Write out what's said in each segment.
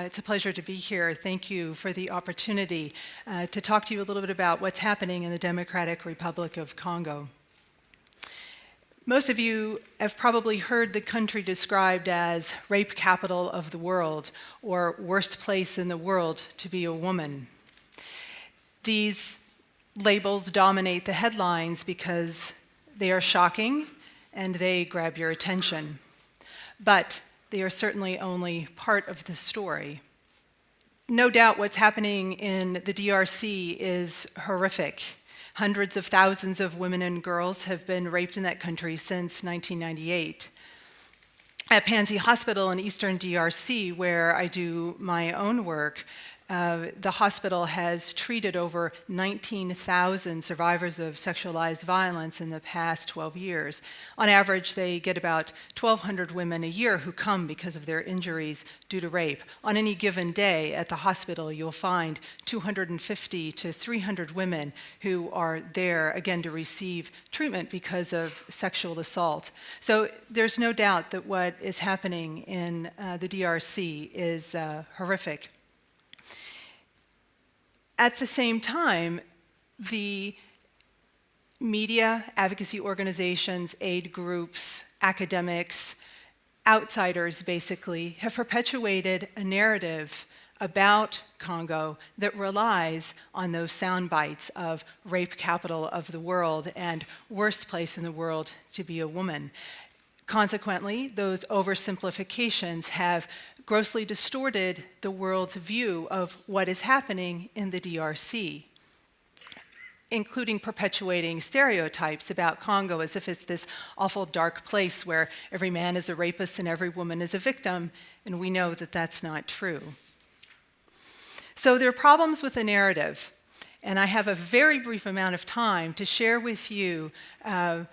It's a pleasure to be here. Thank you for the opportunity to talk to you a little bit about what's happening in the Democratic Republic of Congo. Most of you have probably heard the country described as rape capital of the world, or worst place in the world to be a woman. These labels dominate the headlines because they are shocking and they grab your attention. But they are certainly only part of the story. No doubt what's happening in the DRC is horrific. Hundreds of thousands of women and girls have been raped in that country since 1998. At Panzi Hospital in Eastern DRC, where I do my own work, the hospital has treated over 19,000 survivors of sexualized violence in the past 12 years. On average, they get about 1,200 women a year who come because of their injuries due to rape. On any given day at the hospital, you'll find 250 to 300 women who are there, again, to receive treatment because of sexual assault. So there's no doubt that what is happening in the DRC is horrific. At the same time, the media, advocacy organizations, aid groups, academics, outsiders basically, have perpetuated a narrative about Congo that relies on those sound bites of rape capital of the world and worst place in the world to be a woman. Consequently, those oversimplifications have grossly distorted the world's view of what is happening in the DRC, including perpetuating stereotypes about Congo as if it's this awful dark place where every man is a rapist and every woman is a victim, and we know that that's not true. So there are problems with the narrative, and I have a very brief amount of time to share with you the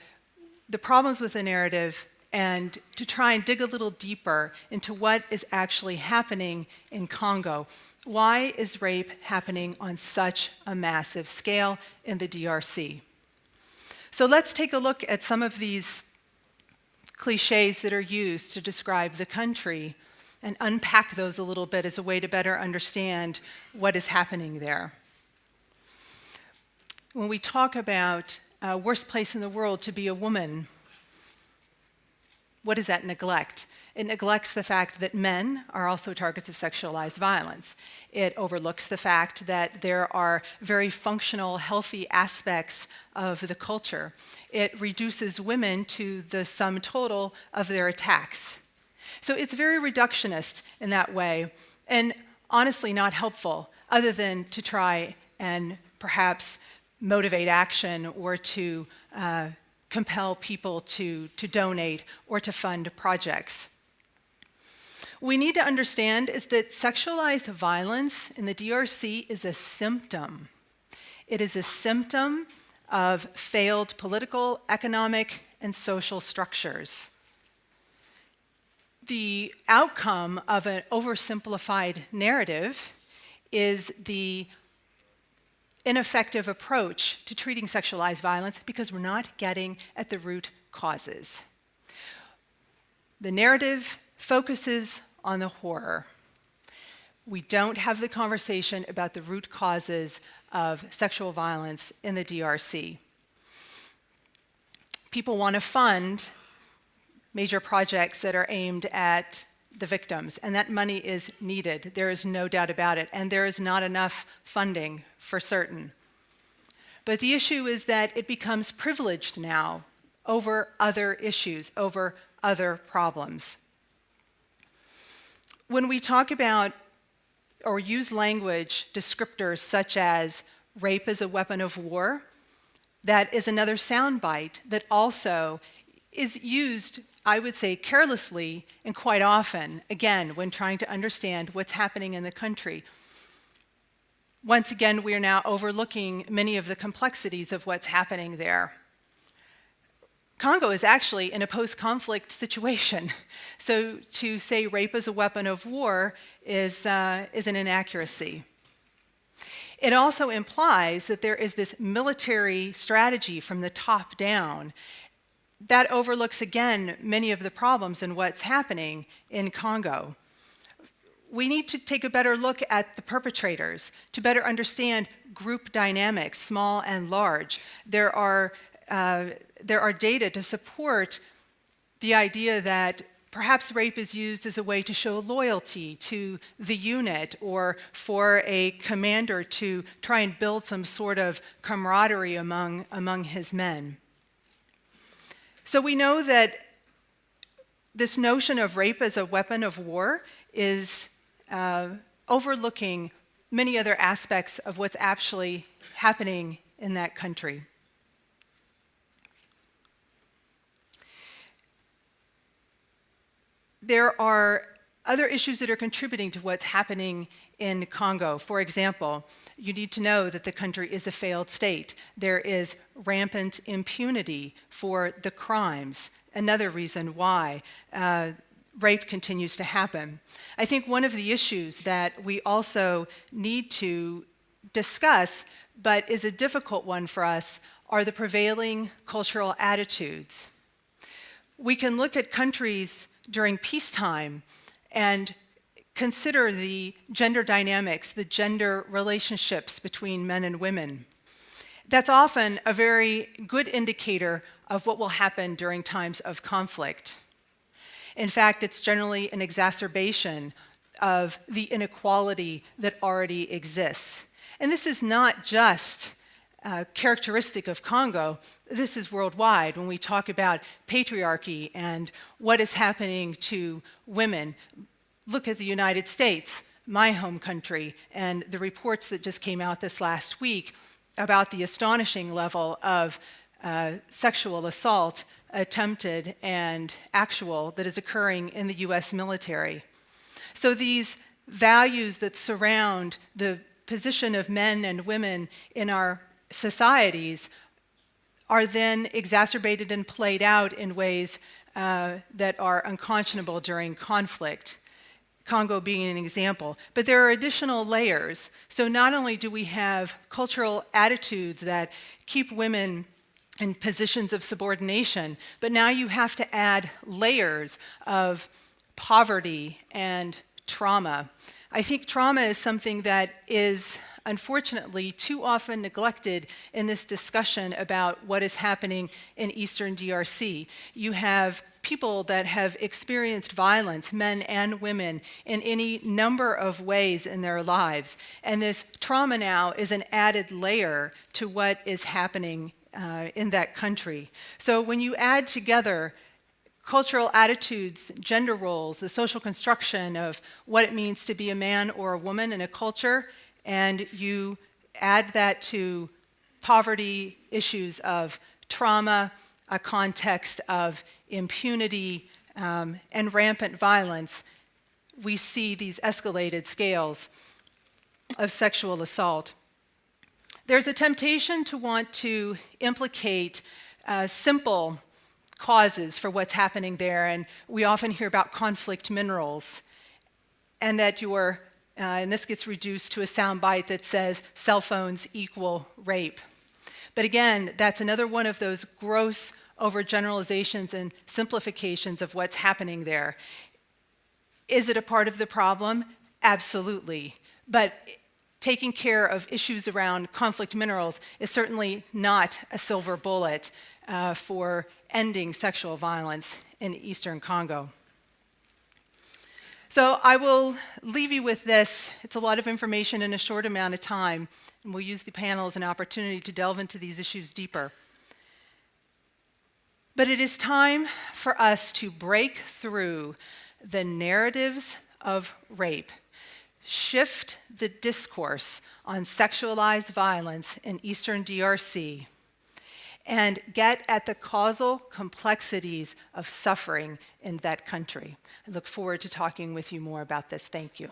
problems with the narrative and to try and dig a little deeper into what is actually happening in Congo. Why is rape happening on such a massive scale in the DRC? So let's take a look at some of these cliches that are used to describe the country and unpack those a little bit as a way to better understand what is happening there. When we talk about worst place in the world to be a woman, what does that neglect? It neglects the fact that men are also targets of sexualized violence. It overlooks the fact that there are very functional, healthy aspects of the culture. It reduces women to the sum total of their attacks. So it's very reductionist in that way, and honestly not helpful, other than to try and perhaps motivate action or to compel people to donate or to fund projects. What we need to understand is that sexualized violence in the DRC is a symptom. It is a symptom of failed political, economic, and social structures. The outcome of an oversimplified narrative is the ineffective approach to treating sexualized violence because we're not getting at the root causes. The narrative focuses on the horror. We don't have the conversation about the root causes of sexual violence in the DRC. People want to fund major projects that are aimed at the victims, and that money is needed. There is no doubt about it, and there is not enough funding for certain. But the issue is that it becomes privileged now over other issues, over other problems. When we talk about or use language descriptors such as rape is a weapon of war, that is another soundbite that also is used, I would say, carelessly and quite often, again, when trying to understand what's happening in the country. Once again, we are now overlooking many of the complexities of what's happening there. Congo is actually in a post-conflict situation. So to say rape is a weapon of war is an inaccuracy. It also implies that there is this military strategy from the top down that overlooks, again, many of the problems in what's happening in Congo. we need to take a better look at the perpetrators to better understand group dynamics, small and large. There are data to support the idea that perhaps rape is used as a way to show loyalty to the unit or for a commander to try and build some sort of camaraderie among his men. So we know that this notion of rape as a weapon of war is overlooking many other aspects of what's actually happening in that country. There are other issues that are contributing to what's happening in Congo. For example, you need to know that the country is a failed state. There is rampant impunity for the crimes, another reason why rape continues to happen. I think one of the issues that we also need to discuss, but is a difficult one for us, are the prevailing cultural attitudes. We can look at countries during peacetime and consider the gender dynamics, the gender relationships between men and women. That's often a very good indicator of what will happen during times of conflict. In fact, it's generally an exacerbation of the inequality that already exists. And this is not just characteristic of Congo. This is worldwide when we talk about patriarchy and what is happening to women. Look at the United States, my home country, and the reports that just came out this last week about the astonishing level of sexual assault, attempted and actual, that is occurring in the US military. So these values that surround the position of men and women in our societies are then exacerbated and played out in ways that are unconscionable during conflict. Congo being an example. But there are additional layers. So not only do we have cultural attitudes that keep women in positions of subordination, but now you have to add layers of poverty and trauma. I think trauma is something that is unfortunately too often neglected in this discussion about what is happening in Eastern DRC. You have people that have experienced violence, men and women, in any number of ways in their lives. And this trauma now is an added layer to what is happening in that country. So when you add together cultural attitudes, gender roles, the social construction of what it means to be a man or a woman in a culture, and you add that to poverty, issues of trauma, a context of impunity, and rampant violence, we see these escalated scales of sexual assault. There's a temptation to want to implicate simple causes for what's happening there, and we often hear about conflict minerals, and that and this gets reduced to a soundbite that says cell phones equal rape. But again, that's another one of those gross overgeneralizations and simplifications of what's happening there. Is it a part of the problem? Absolutely. But taking care of issues around conflict minerals is certainly not a silver bullet for ending sexual violence in Eastern Congo. So I will leave you with this. It's a lot of information in a short amount of time, and we'll use the panel as an opportunity to delve into these issues deeper. But it is time for us to break through the narratives of rape, shift the discourse on sexualized violence in Eastern DRC, and get at the causal complexities of suffering in that country. I look forward to talking with you more about this. Thank you.